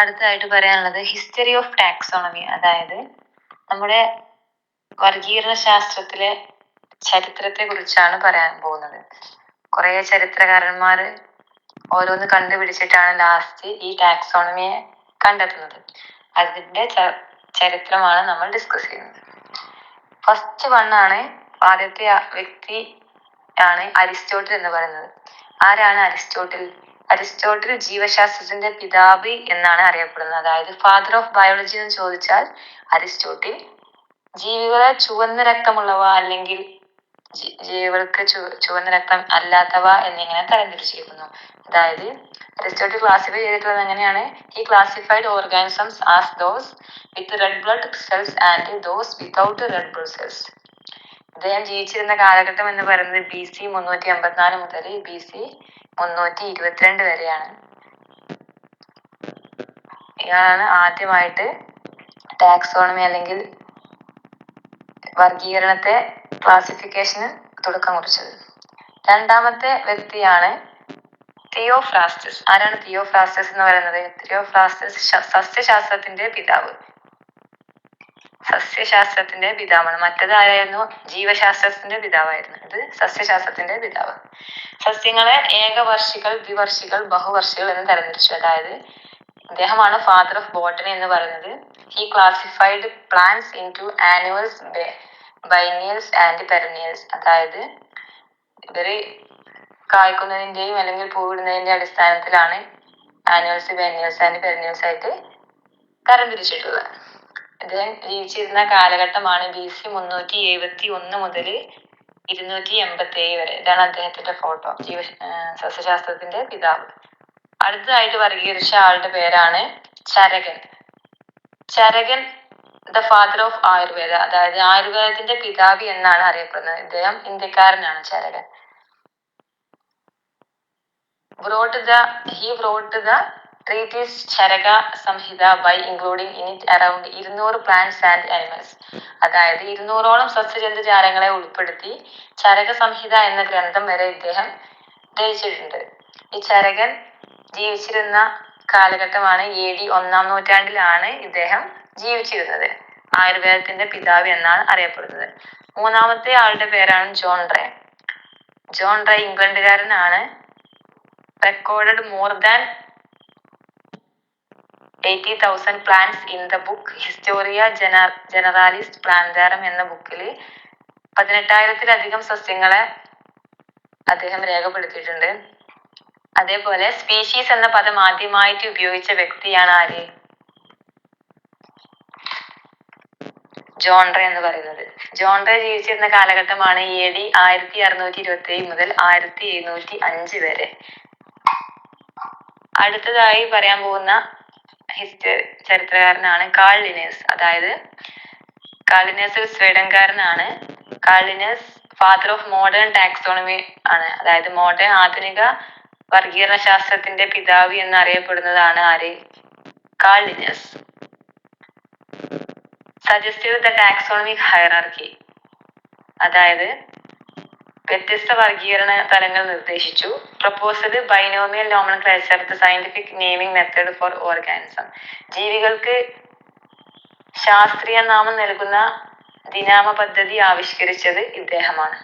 അടുത്തതായിട്ട് പറയാനുള്ളത് history of taxonomy, അതായത് നമ്മുടെ വർഗീകരണ ശാസ്ത്രത്തിലെ ചരിത്രത്തെ കുറിച്ചാണ് പറയാൻ പോകുന്നത്. കുറെ ചരിത്രകാരന്മാർ ഓരോന്ന് കണ്ടുപിടിച്ചിട്ടാണ് ലാസ്റ്റ് ഈ ടാക്സോണമിയെ കണ്ടെത്തുന്നത്. അതിന്റെ ചരിത്രമാണ് നമ്മൾ ഡിസ്കസ് ചെയ്യുന്നത്. ഫസ്റ്റ് വണ്ണാണ്, ആദ്യത്തെ വ്യക്തി ആണ് അരിസ്റ്റോട്ടിൽ എന്ന് പറയുന്നത്. ആരാണ് അരിസ്റ്റോട്ടിൽ? അരിസ്റ്റോട്ടിൽ ജീവശാസ്ത്രത്തിന്റെ പിതാവ് എന്നാണ് അറിയപ്പെടുന്നത്. അതായത് ഫാദർ ഓഫ് ബയോളജി എന്ന് ചോദിച്ചാൽ അരിസ്റ്റോട്ടിൽ ജീവികളെ ചുവന്ന രക്തമുള്ളവ അല്ലെങ്കിൽ ജീവികൾക്ക് ചുവന്ന രക്തം അല്ലാത്തവ എന്നിങ്ങനെ തരംതിരിച്ചിരിക്കുന്നു. അതായത് അരിസ്റ്റോട്ടിൽ ക്ലാസിഫൈ ചെയ്തിട്ടുള്ളത് എങ്ങനെയാണ്? He classified organisms as those with red blood cells and those without red blood cells. അദ്ദേഹം ജീവിച്ചിരുന്ന കാലഘട്ടം എന്ന് പറയുന്നത് BC 384 മുതൽ BC 322 വരെയാണ്. ഇയാളാണ് ആദ്യമായിട്ട് ടാക്സോണമി അല്ലെങ്കിൽ വർഗീകരണത്തെ ക്ലാസിഫിക്കേഷന് തുടക്കം കുറിച്ചത്. രണ്ടാമത്തെ വ്യക്തിയാണ് തിയോഫ്രാസ്റ്റസ്. ആരാണ് തിയോഫ്രാസ്റ്റസ് എന്ന് പറയുന്നത്? തിയോഫ്രാസ്റ്റസ് സസ്യശാസ്ത്രത്തിന്റെ പിതാവ്. സസ്യശാസ്ത്രത്തിന്റെ പിതാവാണ്. മറ്റേത് ആരായിരുന്നു? ജീവശാസ്ത്രത്തിന്റെ പിതാവായിരുന്നു. ഇത് സസ്യശാസ്ത്രത്തിന്റെ പിതാവ്. സസ്യങ്ങളെ ഏകവർഷികൾ, ദ്വിവർഷികൾ, ബഹുവർഷികൾ എന്ന് തരംതിരിച്ചു. അതായത് ഇദ്ദേഹമാണ് ഫാദർ ഓഫ് ബോട്ടണി എന്ന് പറയുന്നത്. He classified plants into annuals, biennials and perennials. അതായത് ഇവര് കായ്ക്കുന്നതിന്റെയും അല്ലെങ്കിൽ പൂവിടുന്നതിന്റെ അടിസ്ഥാനത്തിലാണ് ആനുവൽസ്, ബൈനിയൽസ് ആൻഡ് പെരനിയൽസ് ആയിട്ട് തരംതിരിച്ചിട്ടുള്ളത്. ഇദ്ദേഹം ജീവിച്ചിരുന്ന കാലഘട്ടമാണ് BC 371 മുതൽ 287 വരെ. ഇതാണ് അദ്ദേഹത്തിന്റെ ഫോട്ടോ. സസ്യശാസ്ത്രത്തിന്റെ പിതാവ്. അടുത്തതായിട്ട് വർഗീകരിച്ച ആളുടെ പേരാണ് Charaka. Charaka the father of Ayurveda, അതായത് ആയുർവേദത്തിന്റെ പിതാവ് എന്നാണ് അറിയപ്പെടുന്നത്. ഇദ്ദേഹം ഇന്ത്യക്കാരനാണ് Charaka. He wrote the treatise Charaka Samhita by including in it around 200 plants and animals. അതായത് 200ഓളം സസ്യജന്തുജാലങ്ങളെ ഉൾപ്പെടുത്തി ചരക സംഹിത എന്ന ഗ്രന്ഥം വരെ ഇദ്ദേഹം രചിച്ചിട്ടുണ്ട്. ഈ ചരകൻ ജീവിച്ചിരുന്ന കാലഘട്ടമാണ് AD 1-ാം നൂറ്റാണ്ടിലാണ് ഇദ്ദേഹം ജീവിച്ചിരുന്നത്. ആയുർവേദത്തിന്റെ പിതാവ് എന്നാണ് അറിയപ്പെടുന്നത്. മൂന്നാമത്തെ ആളുടെ പേരാണ് ജോൺ റേ. ജോൺ റേ ഇംഗ്ലണ്ടുകാരനാണ്. recorded more than 80,000 plants in the book Historia Generalis Plantarum എന്ന ബുക്കിൽ 18,000-ലധികം സസ്യങ്ങളെ അദ്ദേഹം രേഖപ്പെടുത്തിയിട്ടുണ്ട്. അതേപോലെ സ്പീഷീസ് എന്ന പദം ആദ്യമായിട്ട് ഉപയോഗിച്ച വ്യക്തിയാണ് ആര്? ജോൺ റേ എന്ന് പറയുന്നത്. ജോൺ റേ ജീവിച്ചിരുന്ന കാലഘട്ടമാണ് AD 1627 മുതൽ 1705 വരെ. അടുത്തതായി പറയാൻ പോകുന്ന ചരിത്രകാരനാണ് കാൾ ലിനേഴ്സ്. അതായത് കാൾ ലിനേഴ്സ് സ്വീഡൻകാരനാണ്. Carl Linnaeus father of modern taxonomy ആണ്. അതായത് ആധുനിക വർഗീകരണ ശാസ്ത്രത്തിന്റെ പിതാവ് എന്നറിയപ്പെടുന്നതാണ് ആര്? Carl Linnaeus. Suggested the taxonomic hierarchy, അതായത് വ്യത്യസ്ത വർഗീകരണ തലങ്ങൾ നിർദ്ദേശിച്ചു. Proposed binomial nomenclature, the scientific naming method for organism. ജീവികൾക്ക് ശാസ്ത്രീയ നാമം നൽകുന്ന ദിനാമ പദ്ധതി ആവിഷ്കരിച്ചത് ഇദ്ദേഹമാണ്.